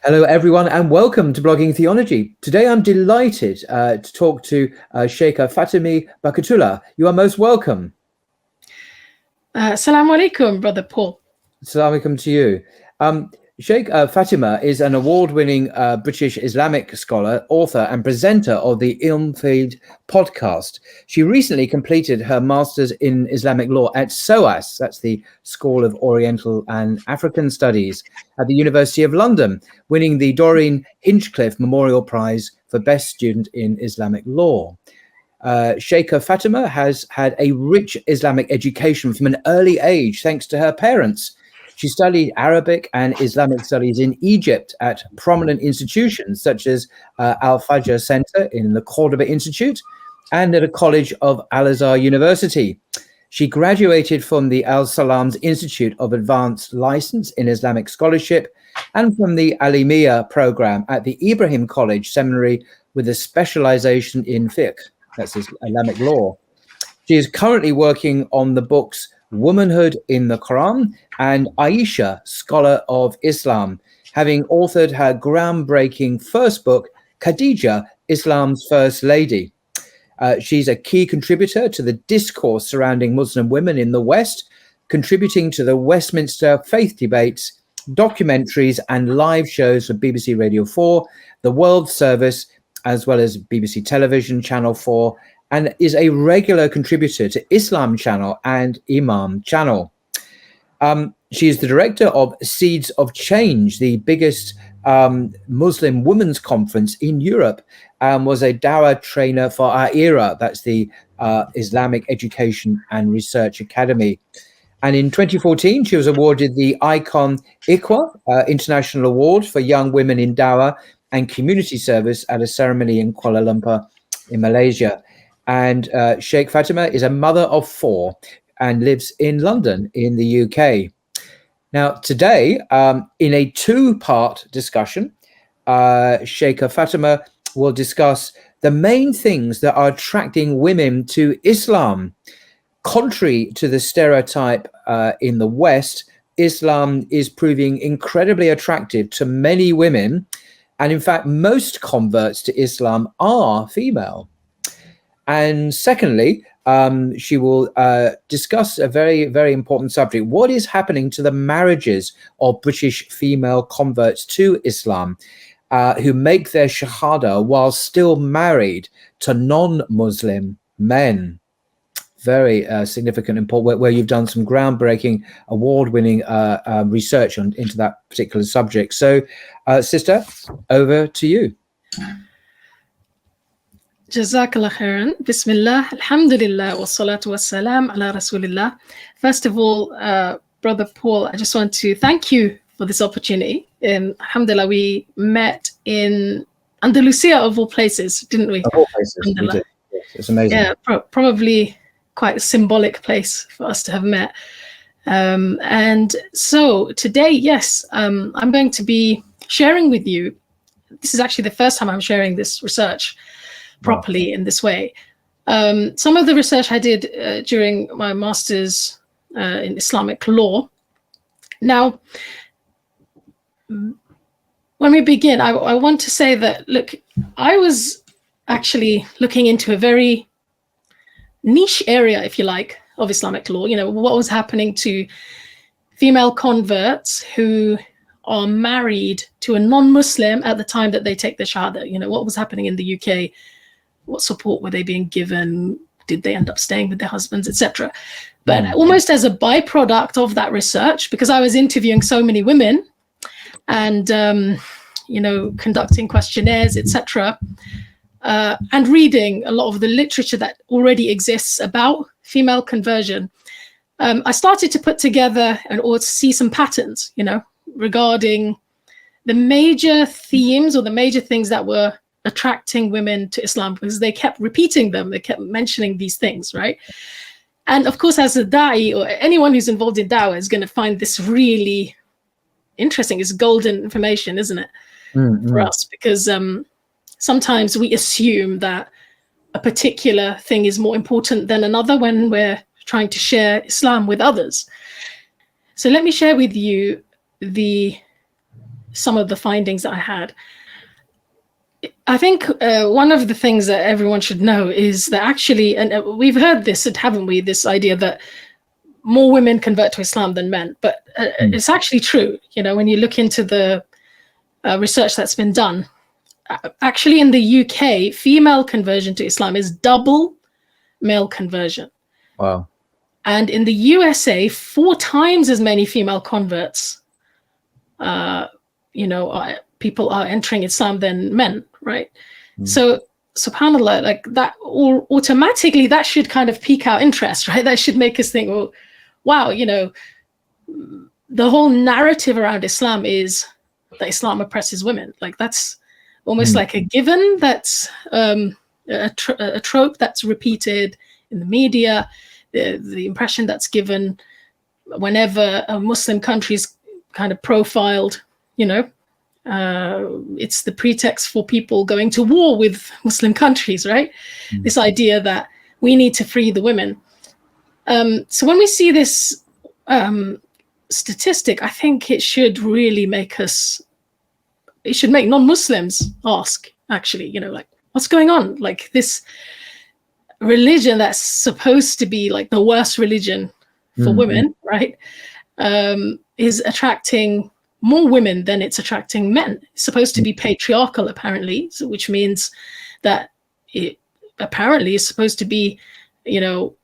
Hello, everyone, and welcome to Blogging Theology. Today, I'm delighted to talk to Sheikha Fatima Barkatulla. You are most welcome. Assalamu alaikum, Brother Paul. Assalamu alaikum to you. Sheikha Fatima is an award-winning British Islamic scholar, author, and presenter of the Ilm Feed podcast. She recently completed her Master's in Islamic Law at SOAS, that's the School of Oriental and African Studies, at the University of London, winning the Doreen Hinchcliffe Memorial Prize for Best Student in Islamic Law. Sheikha Fatima has had a rich Islamic education from an early age, thanks to her parents. She studied Arabic and Islamic studies in Egypt at prominent institutions such as Al-Fajr Center in the Cordoba Institute and at a college of Al-Azhar University. She graduated from the Al-Salam's Institute of Advanced License in Islamic Scholarship and from the Alimiya program at the Ibrahim College Seminary with a specialization in fiqh, that's Islamic law. She is currently working on the books Womanhood in the Quran and Aisha, Scholar of Islam, having authored her groundbreaking first book, Khadija, Islam's First Lady. She's a key contributor to the discourse surrounding Muslim women in the West, contributing to the Westminster faith debates, documentaries and live shows for BBC Radio 4, the World Service, as well as BBC Television Channel 4, and is a regular contributor to Islam Channel and Imam Channel. She is the director of Seeds of Change, the biggest Muslim women's conference in Europe, and was a Dawah trainer for our era, that's the Islamic Education and Research Academy. And in 2014, she was awarded the Icon Iqwa International Award for Young Women in Dawah and Community Service at a ceremony in Kuala Lumpur in Malaysia. And Sheikh Fatima is a mother of 4 and lives in London in the UK. Now, today, in a 2-part discussion, Sheikha Fatima will discuss the main things that are attracting women to Islam. Contrary to the stereotype in the West, Islam is proving incredibly attractive to many women. And in fact, most converts to Islam are female. And secondly, she will discuss a very, very important subject. What is happening to the marriages of British female converts to Islam who make their shahada while still married to non-Muslim men? Very significant, important, where you've done some groundbreaking, award-winning research into that particular subject. So, sister, over to you. Jazakallah khairan. Bismillah, alhamdulillah, wa salatu wa salam ala rasulillah. First of all, Brother Paul, I just want to thank you for this opportunity. Alhamdulillah, we met in Andalusia of all places, didn't we? Of all places, we did. Yes, it's amazing. Yeah, probably quite a symbolic place for us to have met. And so today, yes, I'm going to be sharing with you. This is actually the first time I'm sharing this research properly in this way. Some of the research I did during my master's in Islamic law. Now, when we begin, I want to say that, look, I was actually looking into a very niche area, if you like, of Islamic law. You know, what was happening to female converts who are married to a non-Muslim at the time that they take the Shahada. You know, what was happening in the UK? What support were they being given? Did they end up staying with their husbands, etc.? But almost as a byproduct of that research, because I was interviewing so many women and, you know, conducting questionnaires, etc., and reading a lot of the literature that already exists about female conversion, I started to put together or see some patterns, you know, regarding the major themes or the major things that were attracting women to Islam, because they kept repeating them, they kept mentioning these things, right? And of course, as a da'i or anyone who's involved in da'wah is going to find this really interesting. It's golden information, isn't it, for us? Because sometimes we assume that a particular thing is more important than another when we're trying to share Islam with others. So let me share with you the some of the findings that I had. I think one of the things that everyone should know is that actually, and we've heard this, haven't we, this idea that more women convert to Islam than men, but it's actually true. You know, when you look into the research that's been done, actually in the UK, female conversion to Islam is double male conversion. Wow. And in the USA, 4 times as many female converts, people are entering Islam than men, right? So, subhanAllah, like that, or automatically that should kind of pique our interest, right? That should make us think, well, wow, you know, the whole narrative around Islam is that Islam oppresses women. Like that's almost like a given, that's a trope that's repeated in the media, the impression that's given whenever a Muslim country is kind of profiled, you know, it's the pretext for people going to war with Muslim countries, right? This idea that we need to free the women. So when we see this statistic, I think it should really make us, it should make non-Muslims ask, actually, you know, like, what's going on? Like this religion that's supposed to be like the worst religion for women, right? Is attracting more women than it's attracting men. It's supposed to be patriarchal, apparently, so, which means that it apparently is supposed to be, you know,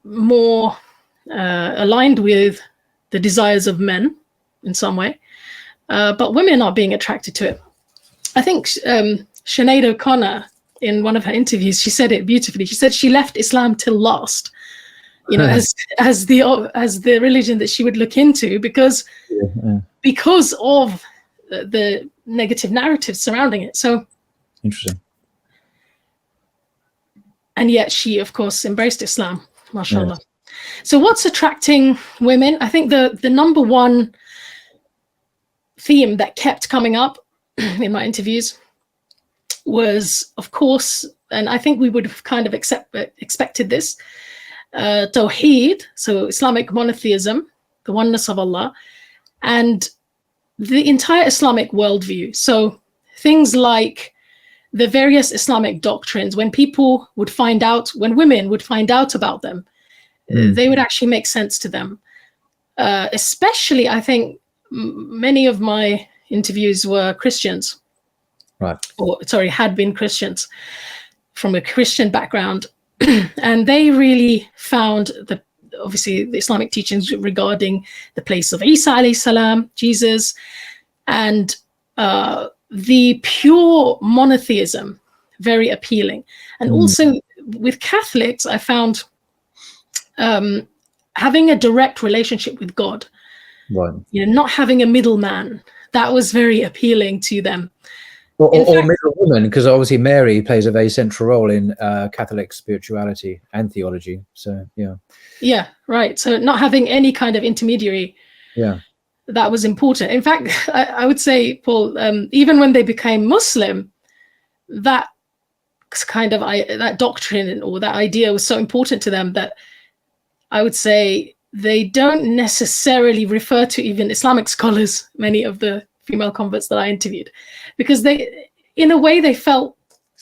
more aligned with the desires of men in some way. But women are being attracted to it. I think Sinead O'Connor, in one of her interviews, she said it beautifully. She said she left Islam till last, you know, as the religion that she would look into because of the negative narratives surrounding it. So interesting. And yet she, of course, embraced Islam, mashallah. Yes. So what's attracting women? I think the number one theme that kept coming up in my interviews was, of course, and I think we would have kind of expected this, Tawhid, so Islamic monotheism, the oneness of Allah, and the entire Islamic worldview. So things like the various Islamic doctrines, when people would find out, when women would find out about them, they would actually make sense to them. Especially, I think, many of my interviews were Christians. Right. Or, sorry, had been Christians from a Christian background. And they really found obviously the Islamic teachings regarding the place of Isa alayhi salam, Jesus, and the pure monotheism very appealing. And also with Catholics, I found having a direct relationship with God, right, you know, not having a middleman, that was very appealing to them. Or middle woman, because obviously Mary plays a very central role in Catholic spirituality and theology. So yeah, right. So not having any kind of intermediary, that was important. In fact, I would say, Paul, even when they became Muslim, that kind of that doctrine or that idea was so important to them that I would say they don't necessarily refer to even Islamic scholars, many of the female converts that I interviewed, because they, in a way, they felt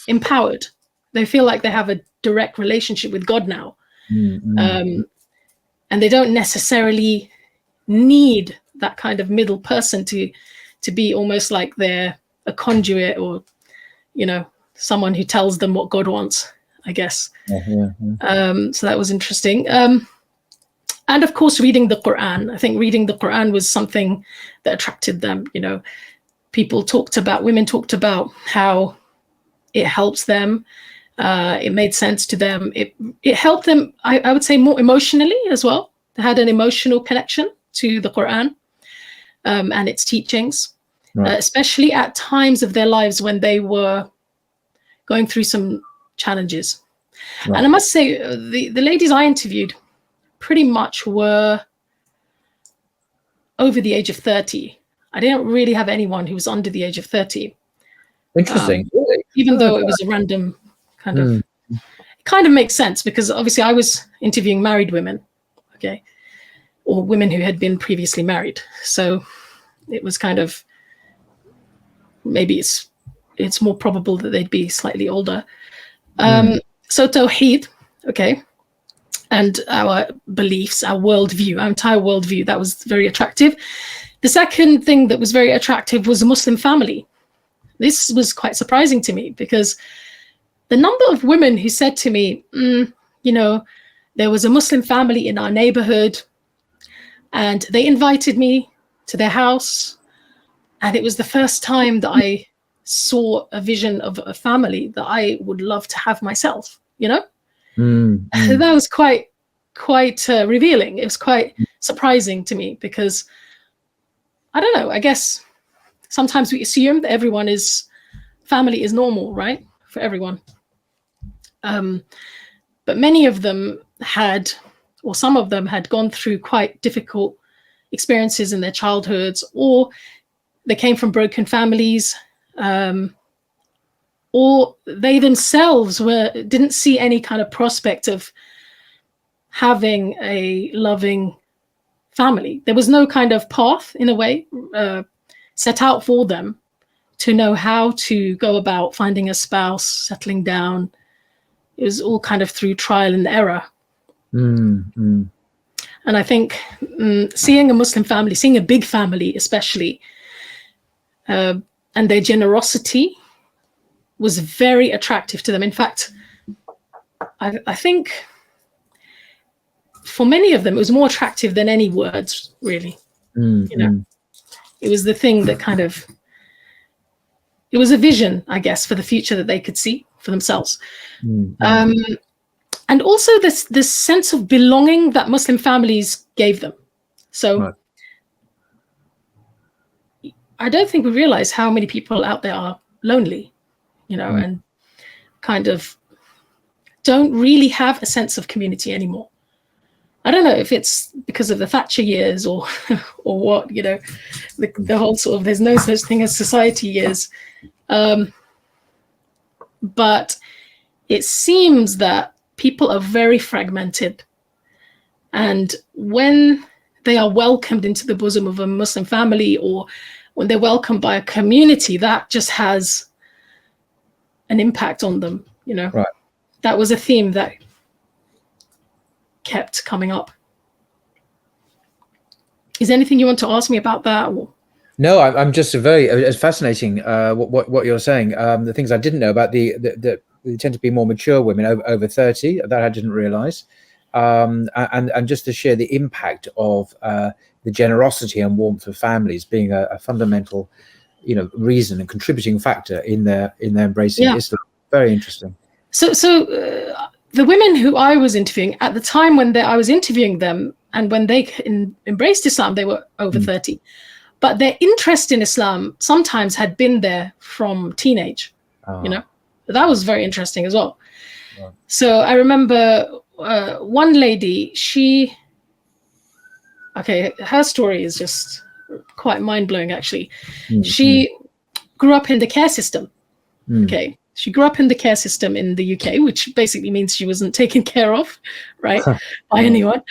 empowered. They feel like they have a direct relationship with God now. And they don't necessarily need that kind of middle person to be almost like they're a conduit or, you know, someone who tells them what God wants, I guess. So that was interesting. And of course, reading the Quran. I think reading the Quran was something that attracted them. You know, women talked about how it helps them. It made sense to them. It helped them, I would say, more emotionally as well. They had an emotional connection to the Quran and its teachings, especially at times of their lives when they were going through some challenges. Right. And I must say, the ladies I interviewed pretty much were over the age of 30. I didn't really have anyone who was under the age of 30. Interesting. Even though it was a random kind of, it kind of makes sense because obviously I was interviewing married women, okay, or women who had been previously married. So it was kind of maybe it's more probable that they'd be slightly older. So Tawhid, okay, and our beliefs, our worldview, our entire worldview, that was very attractive. The second thing that was very attractive was a Muslim family. This was quite surprising to me, because the number of women who said to me, there was a Muslim family in our neighborhood and they invited me to their house. And it was the first time that I saw a vision of a family that I would love to have myself, That was quite revealing. It was quite surprising to me, because I don't know, I guess sometimes we assume that family is normal, right? For everyone. But many of them some of them had gone through quite difficult experiences in their childhoods, or they came from broken families, or they themselves didn't see any kind of prospect of having a loving family. There was no kind of path, in a way, set out for them to know how to go about finding a spouse, settling down. It was all kind of through trial and error. And I think seeing a Muslim family, seeing a big family especially, and their generosity was very attractive to them. In fact, I think for many of them, it was more attractive than any words, really. It was the thing that it was a vision, I guess, for the future that they could see for themselves. And also this sense of belonging that Muslim families gave them. So right. I don't think we realize how many people out there are lonely, and kind of don't really have a sense of community anymore. I don't know if it's because of the Thatcher years or what, the whole sort of, there's no such thing as society years. But it seems that people are very fragmented. And when they are welcomed into the bosom of a Muslim family, or when they're welcomed by a community, that just has an impact on them, Right. That was a theme that kept coming up. Is there anything you want to ask me about that? Or? No, I'm just it's fascinating what you're saying. The things I didn't know about they tend to be more mature women over 30 that I didn't realize, and just to share the impact of the generosity and warmth of families being a fundamental, reason and contributing factor in their embracing Islam. Very interesting. So the women who I was interviewing at the time when I was interviewing them, and when they embraced Islam, they were over 30. But their interest in Islam sometimes had been there from teenage, That was very interesting as well. Wow. So I remember one lady, her story is just quite mind-blowing, actually. She grew up in the care system, okay? She grew up in the care system in the UK, which basically means she wasn't taken care of, right, by anyone.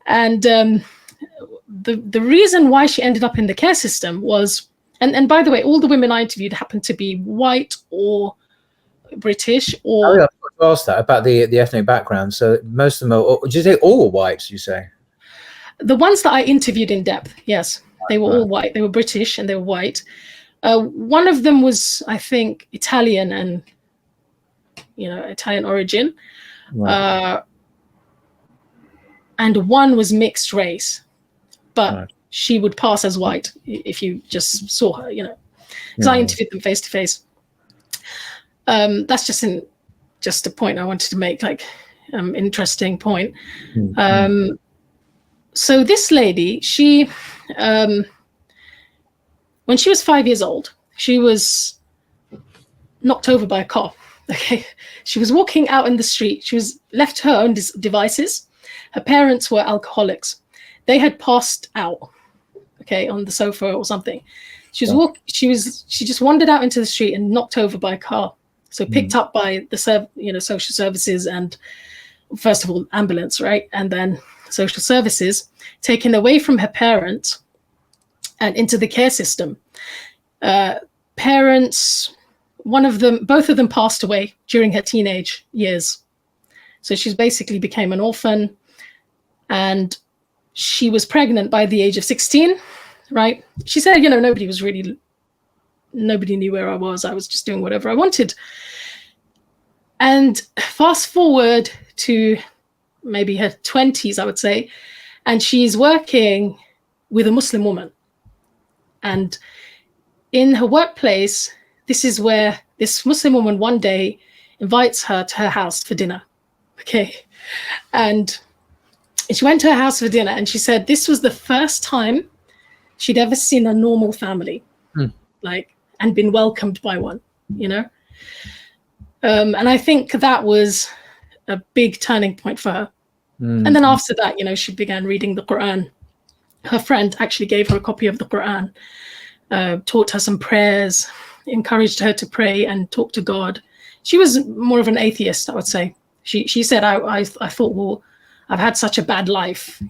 And the reason why she ended up in the care system was, and by the way, all the women I interviewed happened to be white or British or... I forgot to ask that about the ethnic background. So most of them are, did you say all white, you say? The ones that I interviewed in depth, yes. They were all white. They were British and they were white. One of them was, I think, Italian and, Italian origin. Right. And one was mixed race, but she would pass as white if you just saw her, because I interviewed them face to face. That's just a point I wanted to make, interesting point. So this lady, she, when she was 5 years old, she was knocked over by a car. Okay, she was walking out in the street. She was left to her own devices. Her parents were alcoholics. They had passed out, on the sofa or something. She just wandered out into the street and knocked over by a car. So picked up by the social services, and first of all ambulance, right, and then social services, taken away from her parents and into the care system. parents, both of them passed away during her teenage years. So she basically became an orphan, and she was pregnant by the age of 16, right? She said, nobody knew where I was. I was just doing whatever I wanted. And fast forward to maybe her 20s, I would say, and she's working with a Muslim woman. And in her workplace, this is where this Muslim woman one day invites her to her house for dinner. Okay. And she went to her house for dinner, and she said this was the first time she'd ever seen a normal family, and been welcomed by one, And I think that was a big turning point for her. And then after that, she began reading the Quran. Her friend actually gave her a copy of the Quran, taught her some prayers, encouraged her to pray and talk to God. She was more of an atheist, I would say. She said, I thought, well, I've had such a bad life,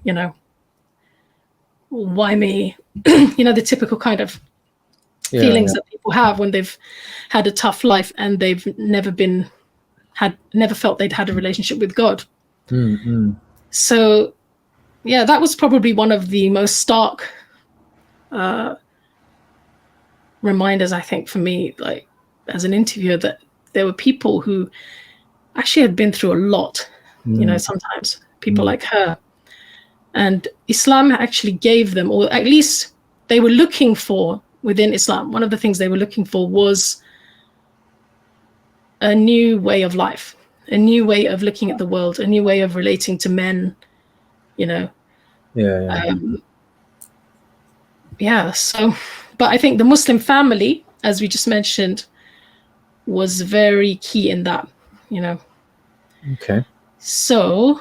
why me? The typical kind of feelings that people have when they've had a tough life and they've never felt they'd had a relationship with God. So, that was probably one of the most stark reminders, I think, for me, like as an interviewer, that there were people who actually had been through a lot, sometimes people like her. And Islam actually gave them, or at least they were looking for within Islam, one of the things they were looking for was a new way of life, a new way of looking at the world, a new way of relating to men, So, but I think the Muslim family, as we just mentioned, was very key in that, Okay. So,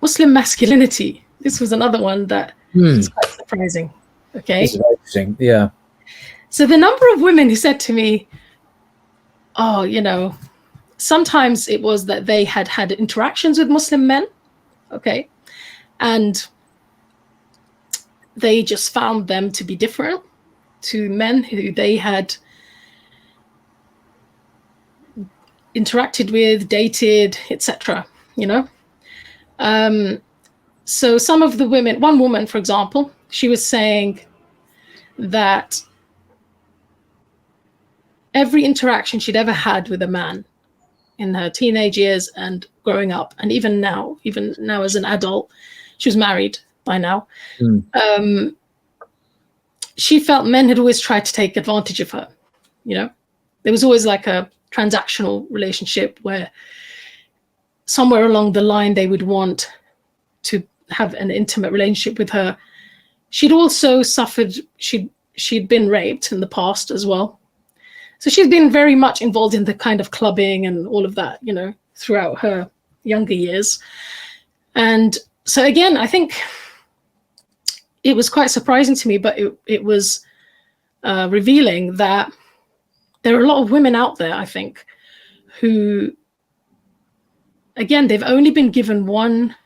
Muslim masculinity. This was another one that is quite surprising. Okay. This is interesting. Yeah. So the number of women who said to me, sometimes it was that they had had interactions with Muslim men. Okay. And they just found them to be different to men who they had interacted with, dated, etc. So some of the women, one woman, for example, she was saying that every interaction she'd ever had with a man in her teenage years and growing up, and even now as an adult, she was married by now, she felt men had always tried to take advantage of her. There was always like a transactional relationship where somewhere along the line they would want to have an intimate relationship with her. She'd also suffered, she'd been raped in the past as well. So she's been very much involved in the kind of clubbing and all of that, throughout her younger years. And so again, I think it was quite surprising to me, but it was revealing that there are a lot of women out there, I think, who, again, they've only been given one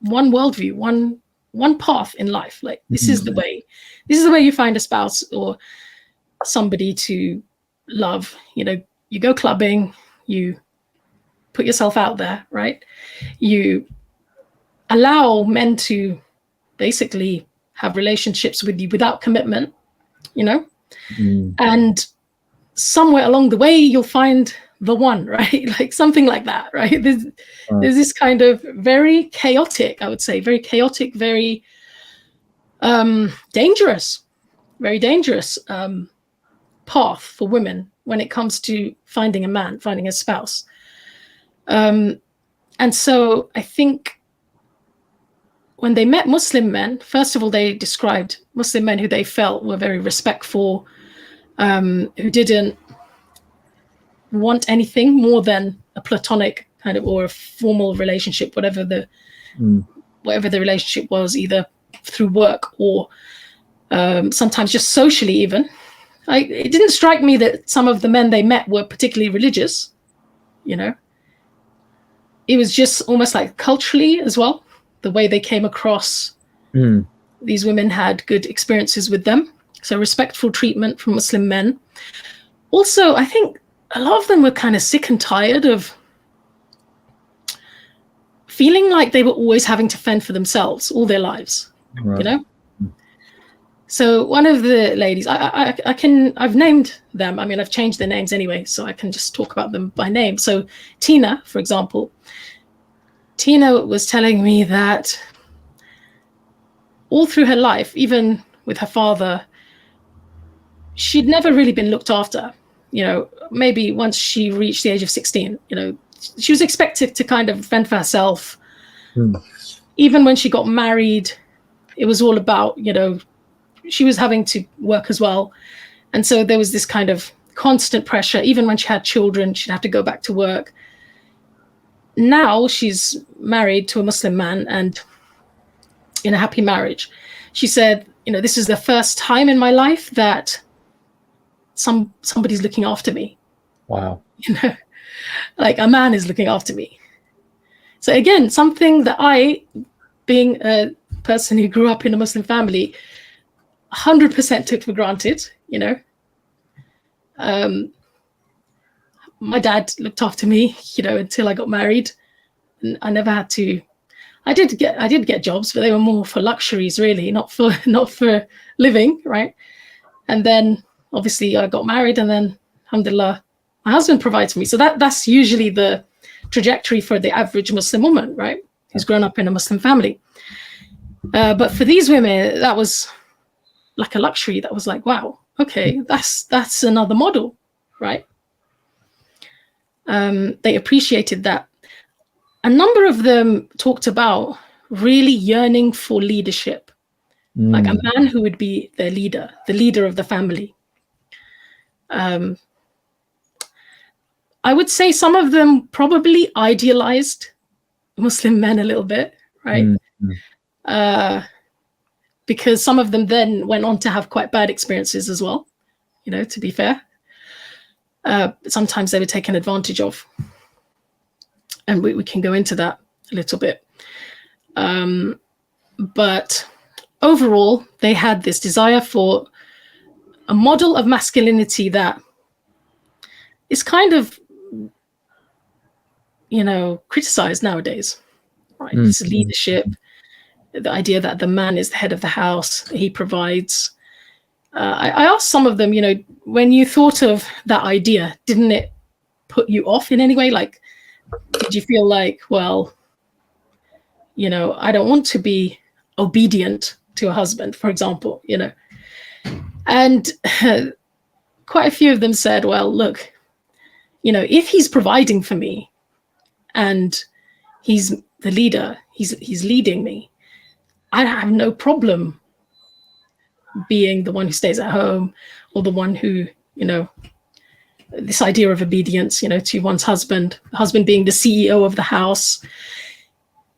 worldview, one path in life. Like, this is the way you find a spouse or somebody to love. You go clubbing, you put yourself out there, right? You allow men to basically have relationships with you without commitment, and somewhere along the way you'll find the one, right? Like something like that, right? There's this kind of very chaotic, I would say, very chaotic, very dangerous path for women when it comes to finding a man, finding a spouse. And so I think when they met Muslim men, first of all, they described Muslim men who they felt were very respectful, who didn't want anything more than a platonic kind of, or a formal relationship, whatever the relationship was, either through work or sometimes just socially even. It didn't strike me that some of the men they met were particularly religious, It was just almost like culturally as well, the way they came across. These women had good experiences with them. So respectful treatment from Muslim men. Also, I think a lot of them were kind of sick and tired of feeling like they were always having to fend for themselves all their lives, Right. you know? So one of the ladies, I've named them. I mean, I've changed their names anyway, so I can just talk about them by name. So Tina, for example, Tina was telling me that all through her life, even with her father, she'd never really been looked after. You know, maybe once she reached the age of 16, you know, she was expected to kind of fend for herself. Even when she got married, it was all about, you know, she was having to work as well. And so there was this kind of constant pressure. Even when she had children, she'd have to go back to work. Now she's married to a Muslim man and in a happy marriage. She said, you know, this is the first time in my life that somebody's looking after me. Wow. You know, like a man is looking after me. So again, something that I, being a person who grew up in a Muslim family, 100% took for granted, you know. My dad looked after me, you know, until I got married. And I never had to. I did get jobs, but they were more for luxuries, really, not for living, right? And then obviously I got married, and then alhamdulillah, my husband provides for me. So that's usually the trajectory for the average Muslim woman, right? Who's grown up in a Muslim family. But for these women, that was like a luxury. That was like, wow, okay, that's another model, right? They appreciated that. A number of them talked about really yearning for leadership, like a man who would be their leader, the leader of the family. I would say some of them probably idealized Muslim men a little bit, right? Because some of them then went on to have quite bad experiences as well, you know, to be fair. Sometimes they were taken advantage of. And we can go into that a little bit. But overall, they had this desire for a model of masculinity that is kind of, you know, criticized nowadays, right? This leadership, the idea that the man is the head of the house, he provides. I asked some of them, you know, when you thought of that idea, didn't it put you off in any way? Like, did you feel like, well, you know, I don't want to be obedient to a husband, for example, you know? And quite a few of them said, well, look, you know, if he's providing for me and he's the leader, he's leading me, I have no problem being the one who stays at home or the one who, you know, this idea of obedience, you know, to one's husband being the CEO of the house.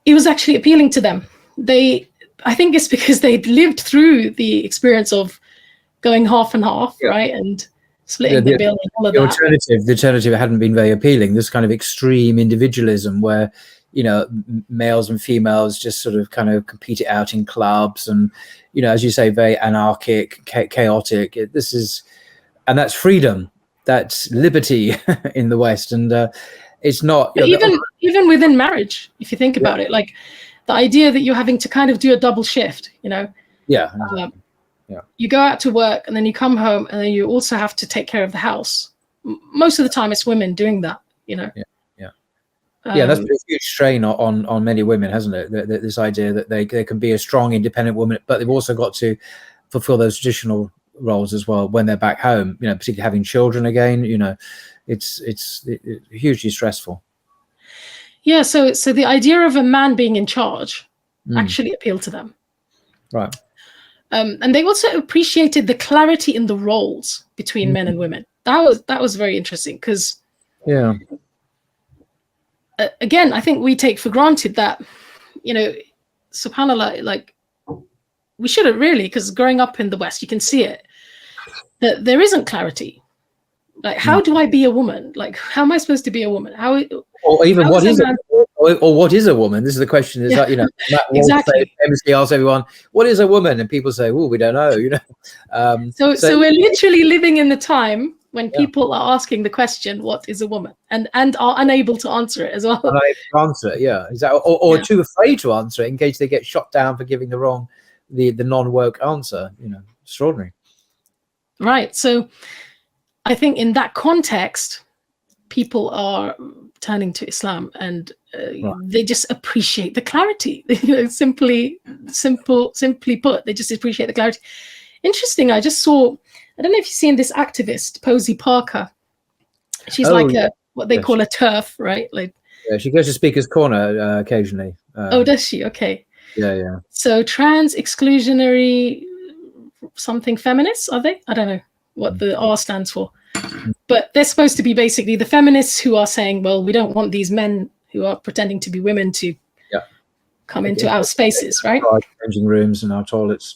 It was actually appealing to them. I think it's because they'd lived through the experience of going half and half, right? And splitting the bill and all of that. The alternative hadn't been very appealing. This kind of extreme individualism where, you know, males and females just sort of kind of compete it out in clubs and, you know, as you say, very anarchic, chaotic. And that's freedom. That's liberty in the West. And it's not... But even within marriage, if you think about it, like the idea that you're having to kind of do a double shift, you know? Yeah. You go out to work and then you come home and then you also have to take care of the house. Most of the time it's women doing that, you know? Yeah, that's been a huge strain on many women, hasn't it? This idea that they can be a strong, independent woman, but they've also got to fulfill those traditional roles as well when they're back home, you know, particularly having children again, you know, it's hugely stressful. Yeah, so the idea of a man being in charge actually appealed to them. Right. And they also appreciated the clarity in the roles between men and women. That was very interesting because again, I think we take for granted that, you know, subhanAllah, like we shouldn't really, because growing up in the West, you can see it, that there isn't clarity. Like, how do I be a woman? Like, how am I supposed to be a woman? Or even what is it? or what is a woman? This is the question. Is that, Matt Wolf Exactly. famously asks everyone, "What is a woman?" And people say, "Well, we don't know." So we're literally living in the time when people are asking the question, "What is a woman?" and are unable to answer it as well. And I answer it, yeah, exactly, or too afraid to answer it in case they get shot down for giving the non-woke answer. Extraordinary. Right. So I think in that context, people are turning to Islam, and they just appreciate the clarity. Simply put, they just appreciate the clarity. Interesting. I just saw, I don't know if you've seen this activist, Posey Parker. She's what they call a TERF, right? Like, yeah, she goes to Speaker's Corner occasionally. Does she? Okay. Yeah. So trans exclusionary something feminists, are they? I don't know what the R stands for. But they're supposed to be basically the feminists who are saying, well, we don't want these men who are pretending to be women to come into our spaces, right? Our changing rooms and our toilets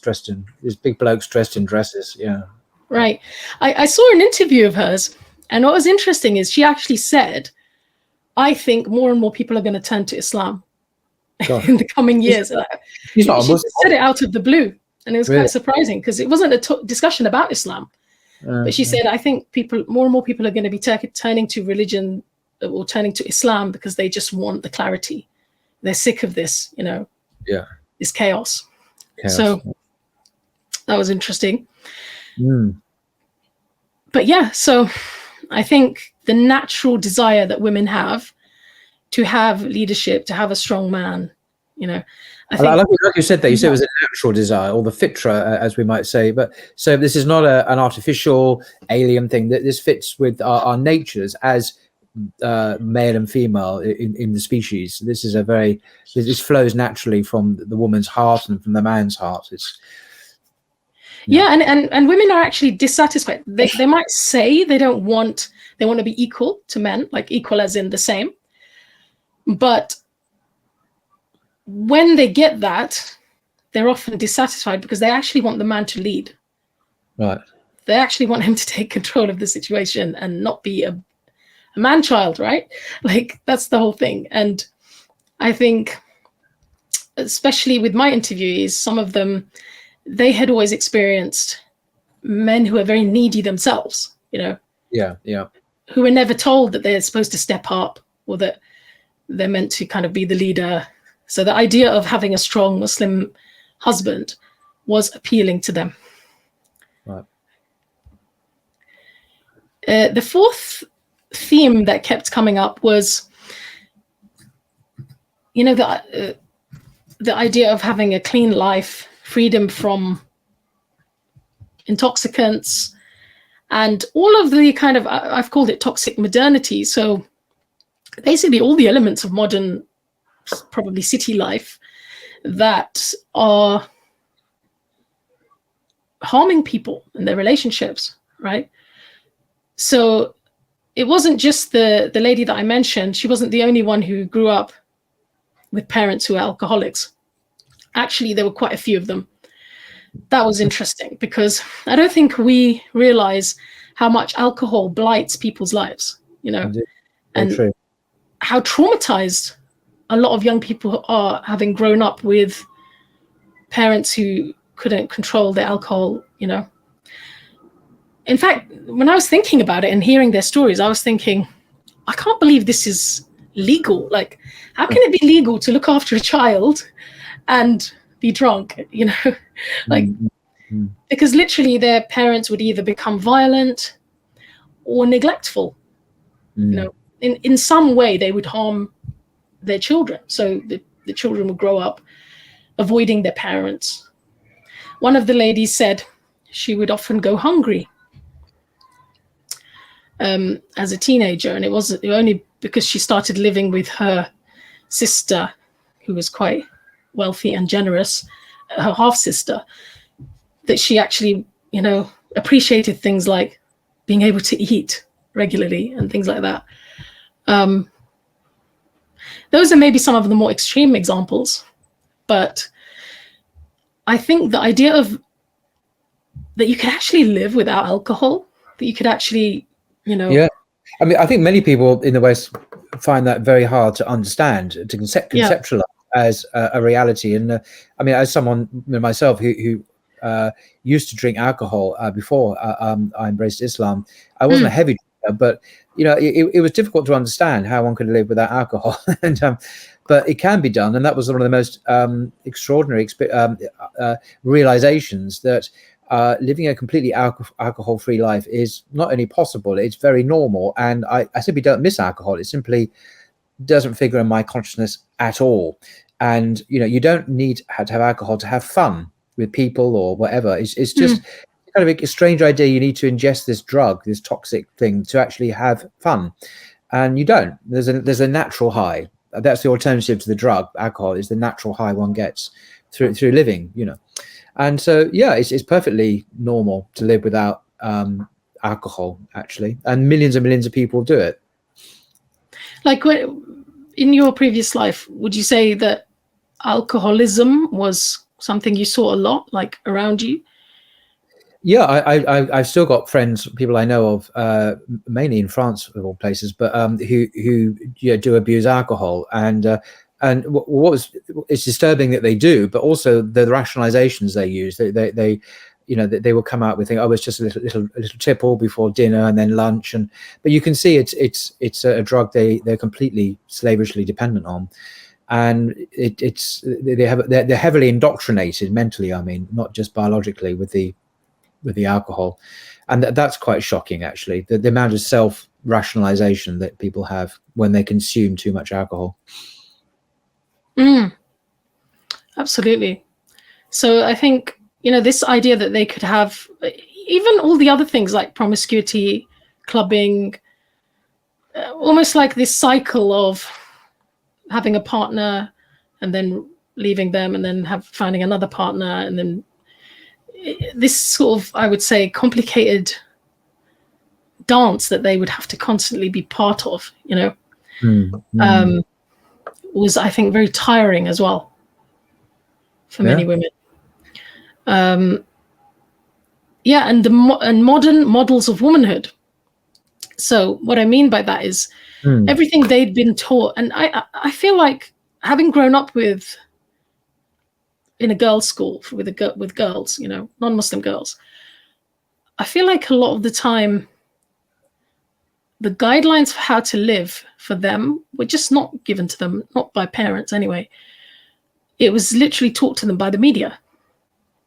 these big blokes dressed in dresses. Yeah. Right. I saw an interview of hers, and what was interesting is she actually said, I think more and more people are going to turn to Islam in the coming years. She said it out of the blue, and it was quite surprising because it wasn't a discussion about Islam. But she said, I think more and more people are going to be turning to religion or turning to Islam because they just want the clarity. They're sick of this, this chaos. So that was interesting. But yeah, so I think the natural desire that women have to have leadership, to have a strong man, I think, like you said that, you said it was a natural desire, or the fitra, as we might say. But so this is not an artificial alien thing. That this fits with our natures as male and female in the species. This is this flows naturally from the woman's heart and from the man's heart. And women are actually dissatisfied. They might say they want to be equal to men, like equal as in the same, but when they get that, they're often dissatisfied because they actually want the man to lead. Right. They actually want him to take control of the situation and not be a man-child, right? Like, that's the whole thing. And I think, especially with my interviewees, some of them, they had always experienced men who are very needy themselves, Yeah. who were never told that they're supposed to step up or that they're meant to kind of be the leader. So the idea of having a strong Muslim husband was appealing to them. Right. The fourth theme that kept coming up was, the idea of having a clean life, freedom from intoxicants, and all of the kind of, I've called it toxic modernity. So basically all the elements of modern, probably city life, that are harming people and their relationships, right? So it wasn't just the lady that I mentioned. She wasn't the only one who grew up with parents who are alcoholics. Actually, there were quite a few of them. That was interesting because I don't think we realize how much alcohol blights people's lives, and true. How traumatized a lot of young people are, having grown up with parents who couldn't control their alcohol, In fact, when I was thinking about it and hearing their stories, I was thinking, I can't believe this is legal. Like, how can it be legal to look after a child and be drunk, because literally their parents would either become violent or neglectful, in some way they would harm their children. So the children would grow up avoiding their parents. One of the ladies said she would often go hungry as a teenager, and it was only because she started living with her sister, who was quite wealthy and generous, her half sister, that she actually, appreciated things like being able to eat regularly and things like that. Those are maybe some of the more extreme examples, but I think the idea of that you could actually live without alcohol, that you could actually, Yeah. I mean, I think many people in the West find that very hard to understand, to conceptualize as a reality. And I mean, as someone myself who used to drink alcohol before I embraced Islam, I wasn't a heavy drinker, but it was difficult to understand how one could live without alcohol. And but it can be done, and that was one of the most extraordinary realizations, that living a completely alcohol-free life is not only possible, it's very normal. And I simply don't miss alcohol. It simply doesn't figure in my consciousness at all. And you don't need to have alcohol to have fun with people or whatever. It's just kind of a strange idea. You need to ingest this drug, this toxic thing, to actually have fun, and you don't. There's a natural high. That's the alternative to the drug. Alcohol is the natural high one gets through living, and so it's perfectly normal to live without alcohol, actually, and millions of people do it. Like, in your previous life, would you say that alcoholism was something you saw a lot, like, around you? Yeah, I've still got friends, people I know of, mainly in France of all places, but who do abuse alcohol, and it's disturbing that they do, but also the rationalizations they use. They will come out with, oh, it's just a little tipple before dinner and then lunch, but you can see it's a drug they're completely slavishly dependent on. And they're heavily indoctrinated mentally, I mean, not just biologically, with the alcohol. And that's quite shocking, actually, the amount of self-rationalization that people have when they consume too much alcohol. Absolutely. So I think, this idea that they could have even all the other things like promiscuity, clubbing, almost like this cycle of having a partner and then leaving them and then finding another partner, and then this sort of, I would say, complicated dance that they would have to constantly be part of, was, I think, very tiring as well for many women. And modern models of womanhood. So what I mean by that is everything they'd been taught, and I feel like, having grown up in a girls' school with girls, non-Muslim girls, I feel like a lot of the time the guidelines for how to live for them were just not given to them, not by parents anyway. It was literally taught to them by the media.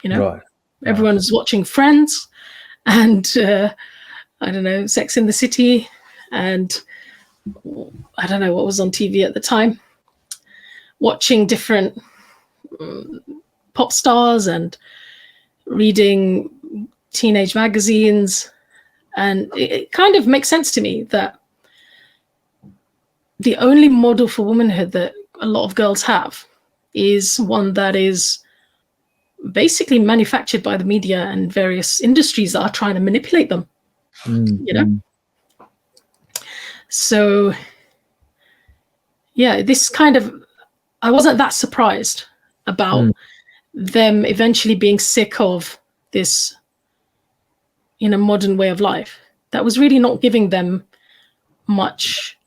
Right. Everyone was watching Friends and I don't know, Sex in the City, and I don't know what was on TV at the time, watching different pop stars and reading teenage magazines. And it kind of makes sense to me that the only model for womanhood that a lot of girls have is one that is basically manufactured by the media and various industries that are trying to manipulate them. So this kind of, I wasn't that surprised about them eventually being sick of this modern way of life that was really not giving them much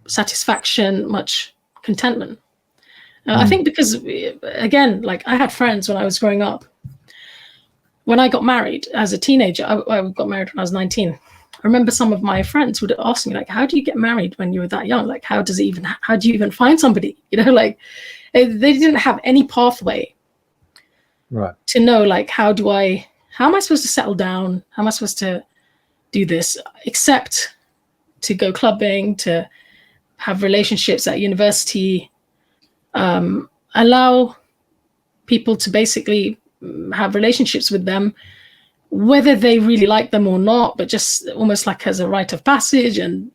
satisfaction, much contentment. I think because, again, like, I had friends when I was growing up. When I got married as a teenager, I got married when I was 19. I remember some of my friends would ask me, like, how do you get married when you were that young? Like, how do you even find somebody? Like, they didn't have any pathway to know, like, how am I supposed to settle down? How am I supposed to do this? Except to go clubbing, to have relationships at university, allow people to basically have relationships with them, whether they really like them or not, but just almost like as a rite of passage. And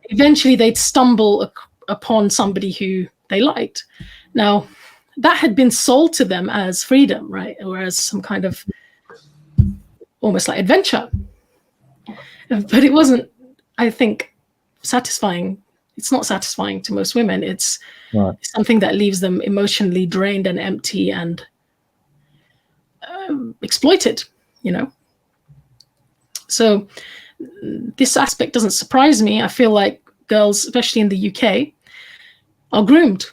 eventually they'd stumble upon somebody who they liked. Now, that had been sold to them as freedom, right? Or as some kind of almost like adventure. But it wasn't, I think, satisfying. It's not satisfying to most women. It's something that leaves them emotionally drained and empty and exploited, So this aspect doesn't surprise me. I feel like girls, especially in the UK, are groomed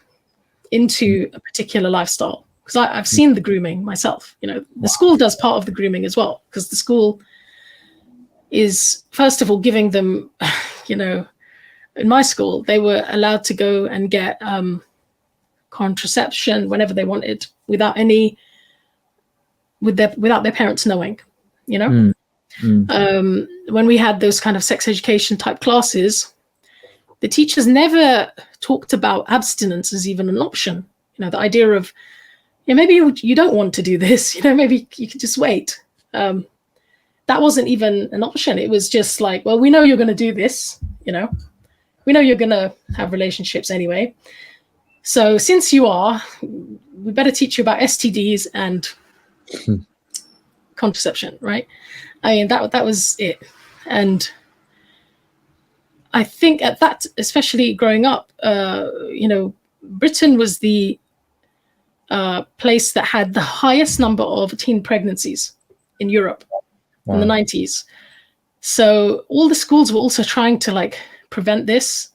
into a particular lifestyle. Because I've seen the grooming myself. You know, the school does part of the grooming as well, because the school is, first of all, giving them, you know, in my school, they were allowed to go and get contraception whenever they wanted without their parents knowing, you know. When we had those kind of sex education type classes, the teachers never talked about abstinence as even an option. You know, the idea of, yeah, maybe you don't want to do this, you know, maybe you could just wait. That wasn't even an option. It was just like, well, we know you're going to do this, you know, we know you're going to have relationships anyway. So since you are, we better teach you about STDs and contraception, right? I mean, that was it. And I think at that, especially growing up, you know, Britain was the place that had the highest number of teen pregnancies in Europe in the 90s. So all the schools were also trying to like prevent this,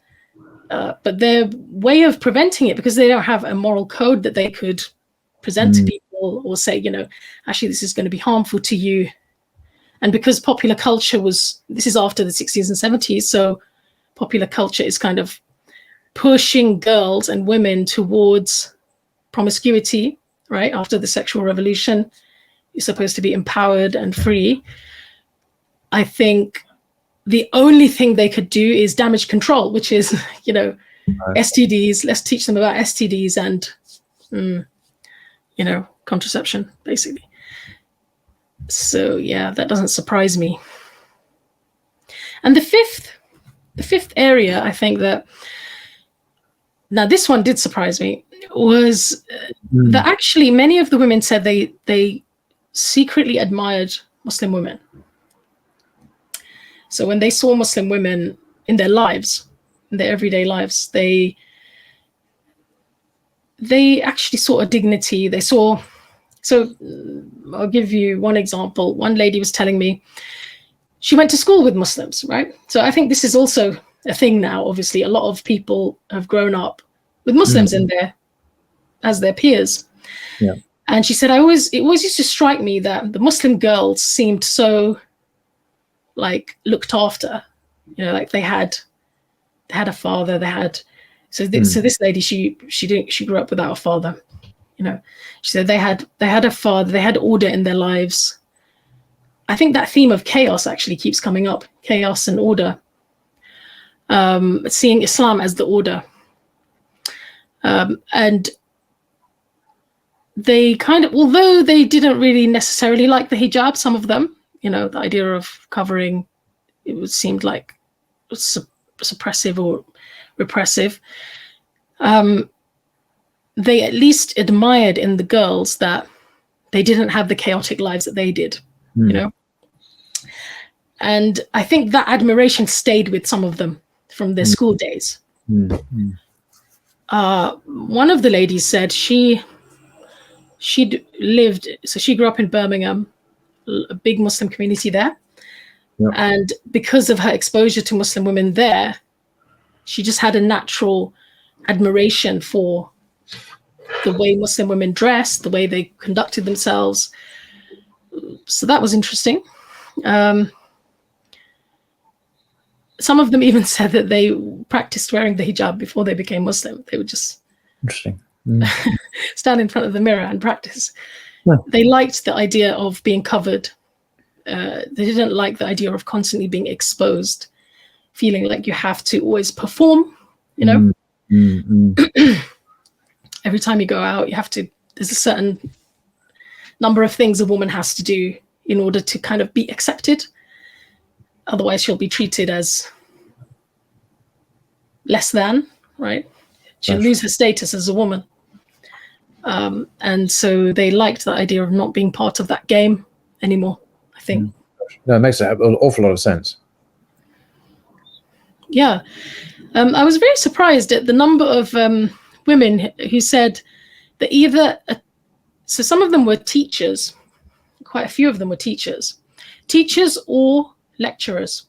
but their way of preventing it, because they don't have a moral code that they could present to people or say, you know, actually this is going to be harmful to you. And because popular culture was, this is after the 60s and 70s, so popular culture is kind of pushing girls and women towards promiscuity, right? After the sexual revolution, you're supposed to be empowered and free. I think the only thing they could do is damage control, which is, you know, STDs. Let's teach them about STDs and, you know, contraception, basically. So yeah, that doesn't surprise me. And the fifth area, I think that, now this one did surprise me, was that actually many of the women said they secretly admired Muslim women. So when they saw Muslim women in their lives, in their everyday lives, they actually saw a dignity. They saw, so I'll give you one example. One lady was telling me she went to school with Muslims, right? So I think this is also a thing now. Obviously, a lot of people have grown up with Muslims in there as their peers. Yeah. And she said, it always used to strike me that the Muslim girls seemed so like looked after, you know, like they had a father, so this lady, she grew up without a father, you know. She said they had a father, they had order in their lives. I think that theme of chaos actually keeps coming up, chaos and order, seeing Islam as the order. And they kind of, although they didn't really necessarily like the hijab, some of them, you know, the idea of covering, seemed like suppressive or repressive. They at least admired in the girls that they didn't have the chaotic lives that they did, you know. And I think that admiration stayed with some of them from their school days. One of the ladies said she'd lived, so she grew up in Birmingham, a big Muslim community there. Yep. And because of her exposure to Muslim women there, she just had a natural admiration for the way Muslim women dressed, the way they conducted themselves. So that was interesting. Some of them even said that they practiced wearing the hijab before they became Muslim. They would just stand in front of the mirror and practice. Yeah. They liked the idea of being covered. They didn't like the idea of constantly being exposed, feeling like you have to always perform, you know. Every time you go out, there's a certain number of things a woman has to do in order to kind of be accepted. Otherwise, she'll be treated as less than, right? She'll lose her status as a woman. And so they liked the idea of not being part of that game anymore, I think. No, it makes an awful lot of sense. Yeah. I was very surprised at the number of women who said that either, so some of them were teachers, quite a few of them were teachers or lecturers.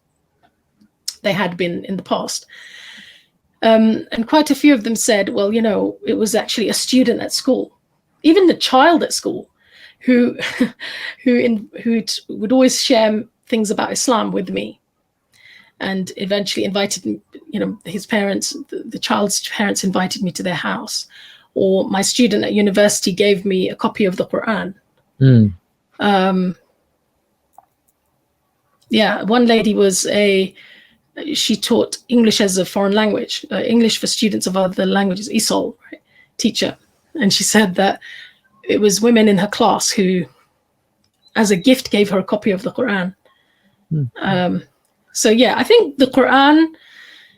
they had been in the past. And quite a few of them said, well, it was actually a student at school, even the child at school, who would always share things about Islam with me, and eventually invited, his parents, the child's parents invited me to their house, or my student at university gave me a copy of the Quran. One lady she taught English as a foreign language, English for students of other languages, ESOL, right, teacher. And she said that it was women in her class who, as a gift, gave her a copy of the Quran. So I think the Quran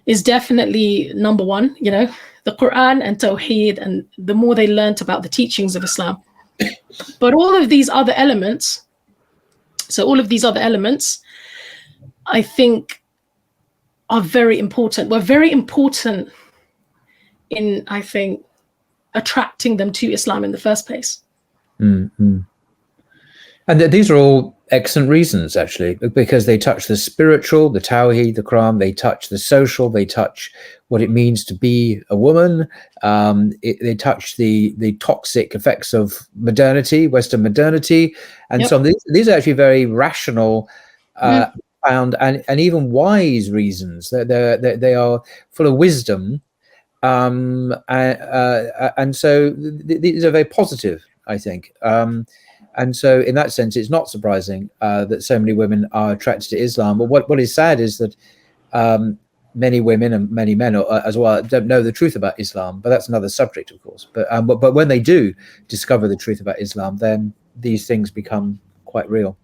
is definitely number one, the Quran and Tawhid, and the more they learnt about the teachings of Islam. But all of these other elements, I think, are very important. We're very important in, I think, attracting them to Islam in the first place. And these are all excellent reasons, actually, because they touch the spiritual, the Tawhid, the Quran, they touch the social, they touch what it means to be a woman, they touch the toxic effects of modernity, Western modernity, and so on. These are actually very rational, profound, and even wise reasons. They are full of wisdom, and so these are very positive, I think. And so in that sense, it's not surprising that so many women are attracted to Islam. But what is sad is that many women and many men as well don't know the truth about Islam. But that's another subject, of course. But when they do discover the truth about Islam, then these things become quite real.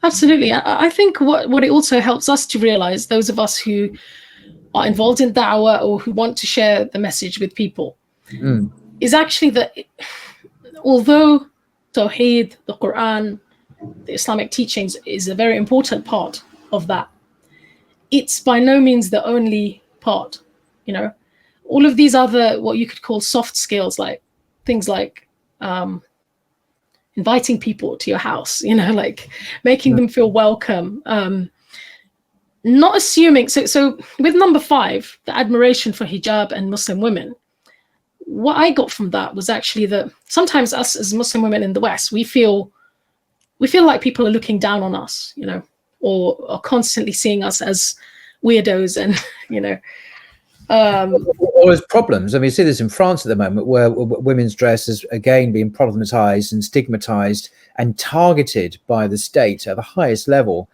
Absolutely. I think what it also helps us to realize, those of us who are involved in da'wah or who want to share the message with people, is actually that although Tawheed, the Quran, the Islamic teachings is a very important part of that, it's by no means the only part. All of these other, what you could call soft skills, like things like inviting people to your house, like making them feel welcome, not assuming. So with number 5, the admiration for hijab and Muslim women, what I got from that was actually that sometimes us as Muslim women in the West, we feel like people are looking down on us, or are constantly seeing us as weirdos, and or as problems. I mean, you see this in France at the moment, where women's dress is again being problematized and stigmatized and targeted by the state at the highest level.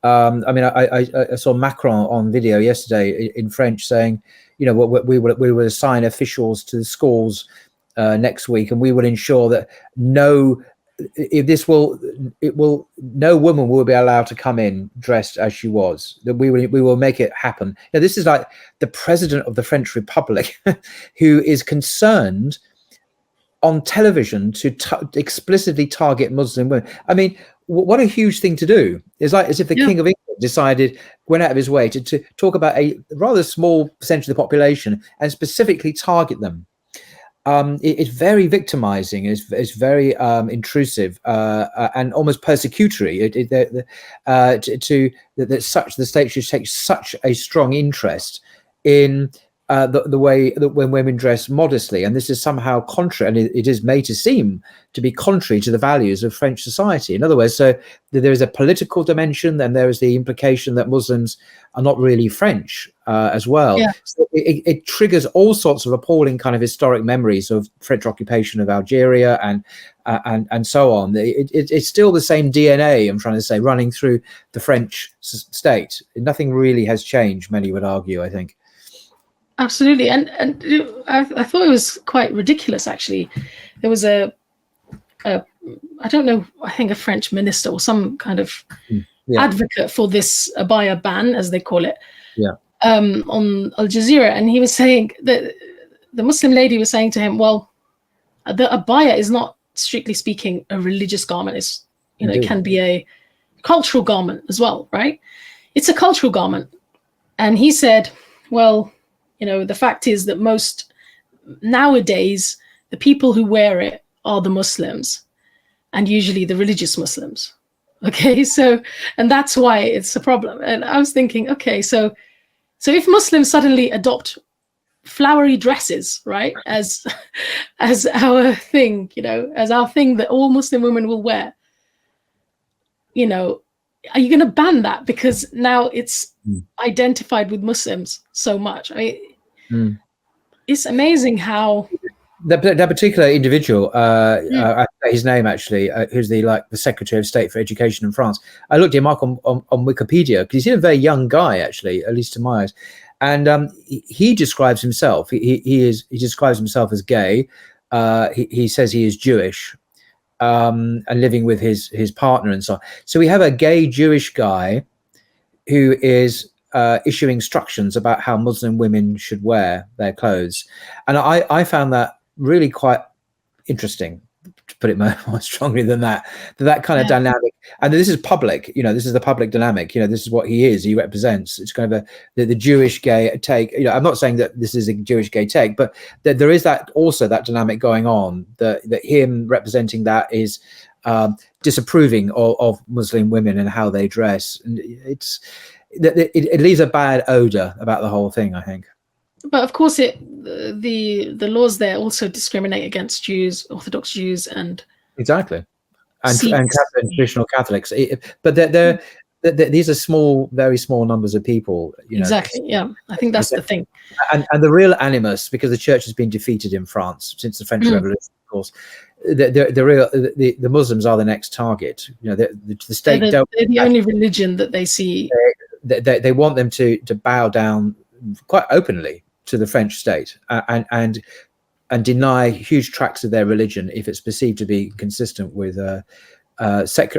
I saw Macron on video yesterday in French saying, we will assign officials to the schools next week, and we will ensure that no woman will be allowed to come in dressed as she was. That we will make it happen. Now, this is like the president of the French Republic, who is concerned on television to explicitly target Muslim women. I mean, what a huge thing to do. It's like as if the King of England went out of his way to talk about a rather small percentage of the population and specifically target them. It's very victimizing. It's very intrusive and almost persecutory. The state should take such a strong interest in the way that when women dress modestly, and this is somehow contrary, and it is made to seem to be contrary to the values of French society. In other words, so there is a political dimension, and there is the implication that Muslims are not really French as well. Yeah. So it triggers all sorts of appalling kind of historic memories of French occupation of Algeria and so on. It's still the same DNA, I'm trying to say, running through the French state. Nothing really has changed, many would argue, I think. Absolutely. And I thought it was quite ridiculous, actually. There was I don't know, I think a French minister or some kind of advocate for this abaya ban, as they call it, on Al Jazeera. And he was saying that the Muslim lady was saying to him, well, the abaya is not, strictly speaking, a religious garment. It's, it can be a cultural garment as well, right? It's a cultural garment. And he said, well, the fact is that nowadays, the people who wear it are the Muslims, and usually the religious Muslims. Okay, so, and that's why it's a problem. And I was thinking, okay, so if Muslims suddenly adopt flowery dresses, right, as our thing, as our thing that all Muslim women will wear, are you going to ban that because now it's identified with Muslims so much? I mean, it's amazing how that particular individual, I forget his name actually, who's the Secretary of State for Education in France. I looked him up on Wikipedia because he's a very young guy, actually, at least to my eyes. And he describes himself. He describes himself as gay. He says he is Jewish, and living with his partner and so on. So we have a gay Jewish guy who is issuing instructions about how Muslim women should wear their clothes, and I found that really quite interesting, to put it more strongly than that kind of dynamic. And this is public, this is the public dynamic, this is what he represents. It's kind of the Jewish gay take. I'm not saying that this is a Jewish gay take, but there is that dynamic going on, that him representing that is disapproving of Muslim women and how they dress. And it leaves a bad odor about the whole thing, I think. But of course, the laws there also discriminate against Jews, Orthodox Jews, and exactly, and traditional Catholics. But these are small, very small numbers of people. Exactly. Yeah, I think that's the thing. And the real animus, because the church has been defeated in France since the French Revolution, of course. The Muslims are the next target. The state. They're the only religion that they see. They want them to bow down quite openly to the French state and deny huge tracts of their religion if it's perceived to be consistent with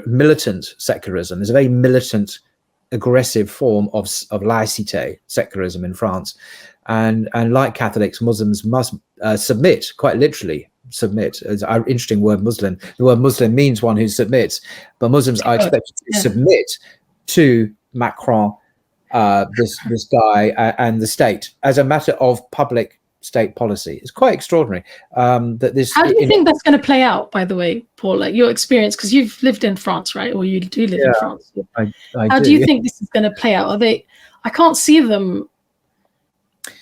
militant secularism. There's a very militant, aggressive form of laicite, secularism in France, and like Catholics, Muslims must submit, quite literally submit. It's an interesting word, Muslim. The word Muslim means one who submits, but Muslims are expected to submit to Macron, this guy, and the state as a matter of public state policy. It's quite extraordinary. That this. How do you think that's going to play out? By the way, Paul, like your experience, because you've lived in France, right? Or you do live in France. How do you think this is going to play out? I can't see them.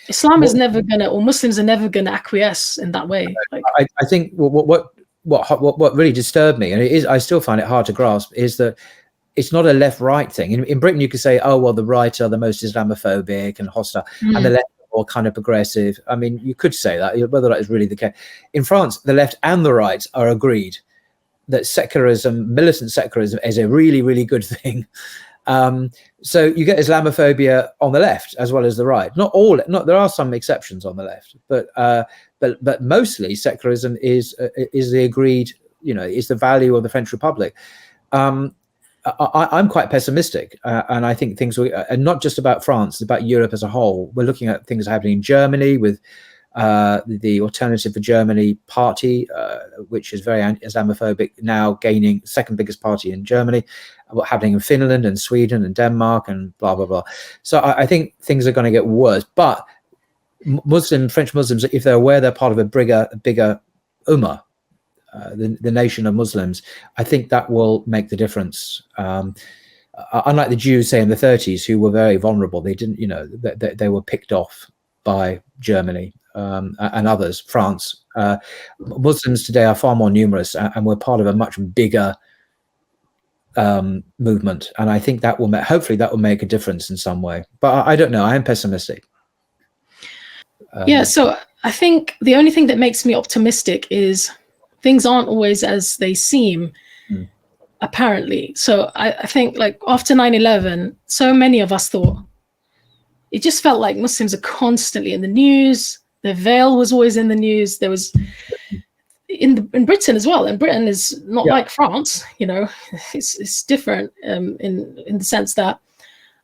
Islam is never going to, or Muslims are never going to acquiesce in that way. I think what really disturbed me, and it is, I still find it hard to grasp, is that it's not a left-right thing. In Britain, you could say, oh, well, the right are the most Islamophobic and hostile, and the left are more kind of progressive. I mean, you could say that, whether that is really the case. In France, the left and the right are agreed that secularism, militant secularism, is a really, really good thing. So you get Islamophobia on the left as well as the right. There are some exceptions on the left, but mostly secularism is the agreed, is the value of the French Republic. I'm quite pessimistic, and I think things will, and not just about France, it's about Europe as a whole. We're looking at things happening in Germany with the Alternative for Germany party, which is very Islamophobic, now gaining second biggest party in Germany. What's happening in Finland and Sweden and Denmark and blah, blah, blah. So I think things are going to get worse. But French Muslims, if they're aware they're part of a bigger ummah, the nation of Muslims, I think that will make the difference. Unlike the Jews, say in the 30s, who were very vulnerable, they didn't, they were picked off by Germany and others, France. Muslims today are far more numerous, and we're part of a much bigger movement, and I think that will hopefully that will make a difference in some way. But I don't know. I am pessimistic. So I think the only thing that makes me optimistic is things aren't always as they seem, apparently. So I think, like, after 9/11, so many of us thought, it just felt like Muslims are constantly in the news. The veil was always in the news. There was in Britain as well. And Britain is not like France, it's different in the sense that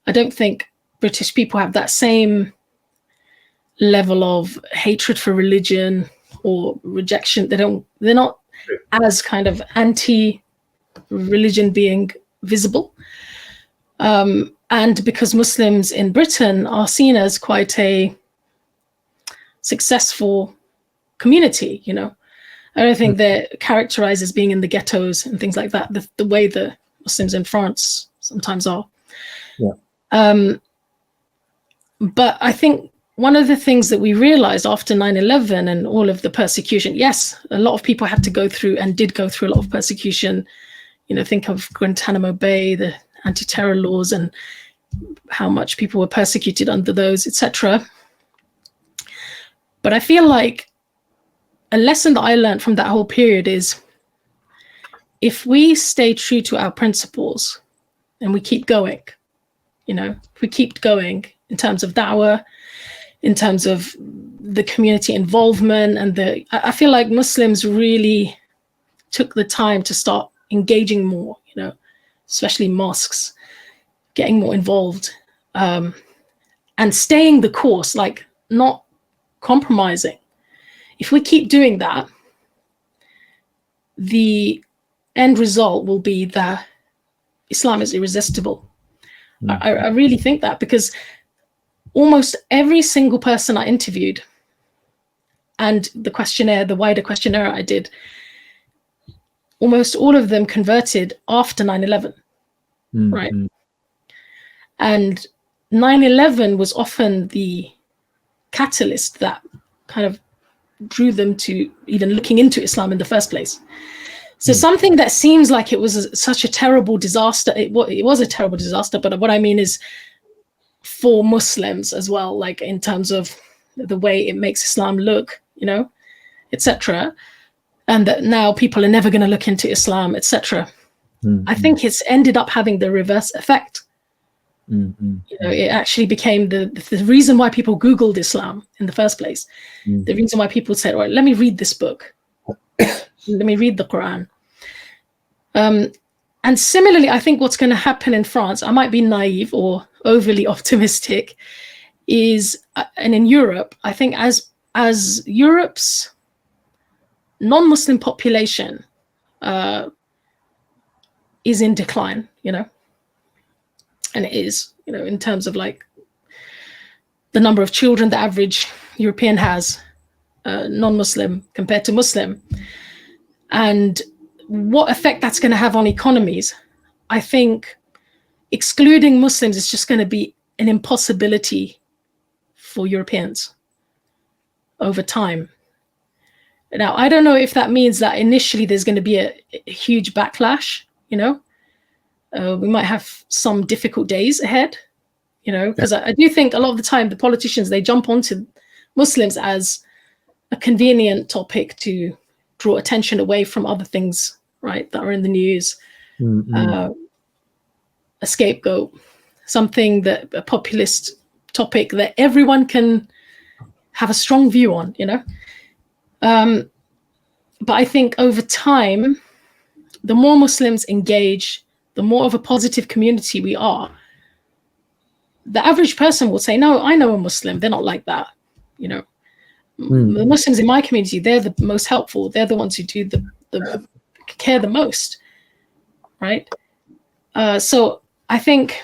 I don't think British people have that same level of hatred for religion or rejection. They're not as kind of anti-religion being visible. And because Muslims in Britain are seen as quite a successful community, I don't think they're characterized as being in the ghettos and things like that, the way the Muslims in France sometimes are. Yeah. But I think one of the things that we realized after 9/11 and all of the persecution, yes, a lot of people had to go through and did go through a lot of persecution. Think of Guantanamo Bay, the anti-terror laws, and how much people were persecuted under those, etc. But I feel like a lesson that I learned from that whole period is, if we stay true to our principles and we keep going, if we keep going in terms of da'wah, in terms of the community involvement, and I feel like Muslims really took the time to start engaging more, especially mosques, getting more involved, and staying the course, like not compromising. If we keep doing that, the end result will be that Islam is irresistible. I really think that, because almost every single person I interviewed, and the wider questionnaire I did, almost all of them converted after 9/11, right? And 9/11 was often the catalyst that kind of drew them to even looking into Islam in the first place. So something that seems like it was such a terrible disaster, it was a terrible disaster, but what I mean is for Muslims as well, like in terms of the way it makes Islam look, etc. And that now people are never going to look into Islam, etc. I think it's ended up having the reverse effect. It actually became the reason why people Googled Islam in the first place. The reason why people said, all right, let me read this book. Let me read the Quran. And similarly, I think what's going to happen in France, I might be naive or overly optimistic, and in Europe, I think as Europe's non-Muslim population is in decline, and it is, in terms of like the number of children the average European has, non-Muslim compared to Muslim, and what effect that's going to have on economies. I think excluding Muslims is just going to be an impossibility for Europeans over time. Now, I don't know if that means that initially there's going to be a huge backlash, we might have some difficult days ahead, because I do think a lot of the time the politicians, they jump onto Muslims as a convenient topic to draw attention away from other things, right, that are in the news. A scapegoat, something that a populist topic that everyone can have a strong view on, but I think over time, the more Muslims engage, the more of a positive community we are. The average person will say, no, I know a Muslim, they're not like that. The Muslims in my community, they're the most helpful. They're the ones who do the care the most, right? So I think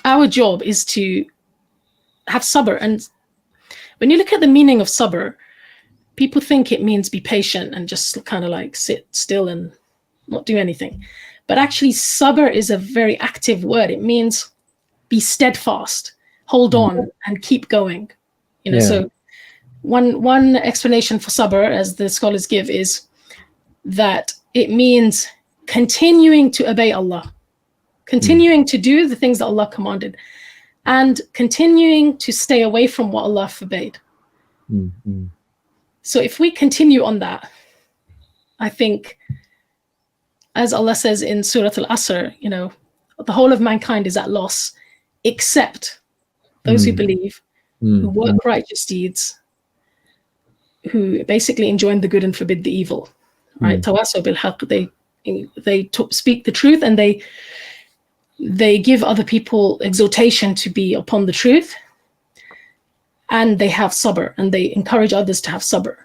our job is to have sabr. And when you look at the meaning of sabr, people think it means be patient and just kind of like sit still and not do anything. But actually, sabr is a very active word. It means be steadfast, hold on, and keep going. So one explanation for sabr, as the scholars give, is that it means continuing to obey Allah, continuing to do the things that Allah commanded, and continuing to stay away from what Allah forbade. So if we continue on that, I think, as Allah says in Surah Al-Asr, the whole of mankind is at loss, except those who believe, who work righteous deeds, who basically enjoin the good and forbid the evil, right? Tawasaw bil haqq, they speak the truth, and they give other people exhortation to be upon the truth, and they have sabr, and they encourage others to have sabr.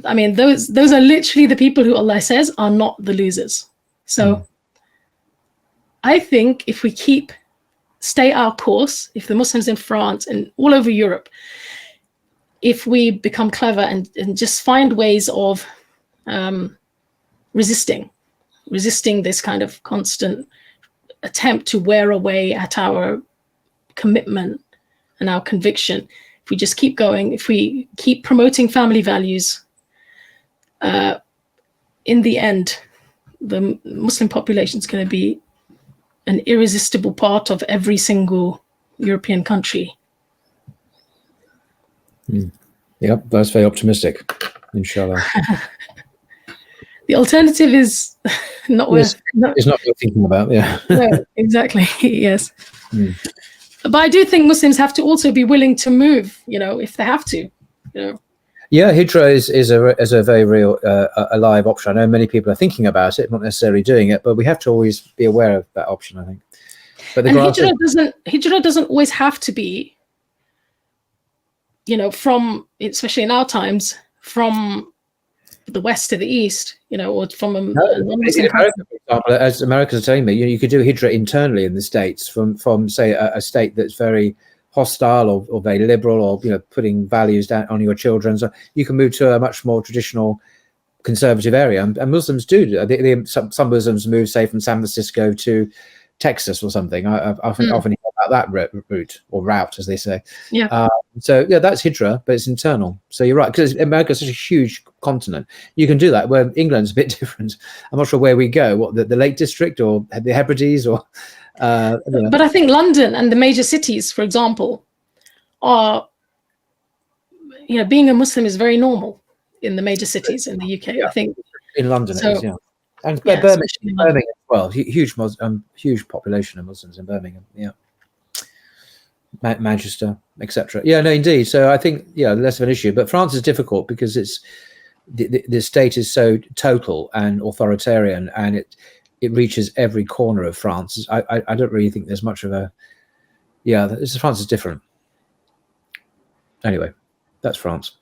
I mean, those are literally the people who Allah says are not the losers. So I think if we stay our course, if the Muslims in France and all over Europe, if we become clever and just find ways of resisting, resisting this kind of constant attempt to wear away at our commitment and our conviction. If we just keep going, if we keep promoting family values, in the end, the Muslim population is going to be an irresistible part of every single European country. Yep, that's very optimistic, inshallah. The alternative is not worth. It's not worth thinking about. Yeah. No, exactly. Yes. But I do think Muslims have to also be willing to move, if they have to, Yeah, hijra is a very real, a live option. I know many people are thinking about it, not necessarily doing it, but we have to always be aware of that option, I think. But hijra doesn't always have to be, from, especially in our times, from the west to the east, or from a non-Muslim country. For example, as Americans are telling me, you could do hijra internally in the States from say a state that's very hostile or very liberal, or putting values down on your children. So you can move to a much more traditional conservative area, and Muslims do. Some Muslims move, say, from San Francisco to Texas or something. I often hear about that route, or route, as they say. Yeah. So that's hijra, but it's internal. So you're right, because America is such a huge continent. You can do that. Where England's a bit different. I'm not sure where we go. What, the Lake District or the Hebrides, or But I think London and the major cities, for example, are, being a Muslim is very normal in the major cities in the UK. I think in London so, it is, and Birmingham as well. Huge population of Muslims in Birmingham. Yeah. Manchester, etc. Yeah, no, indeed. So I think less of an issue. But France is difficult because it's the state is so total and authoritarian, and it reaches every corner of France. I don't really think there's much of a France is different. Anyway, that's France.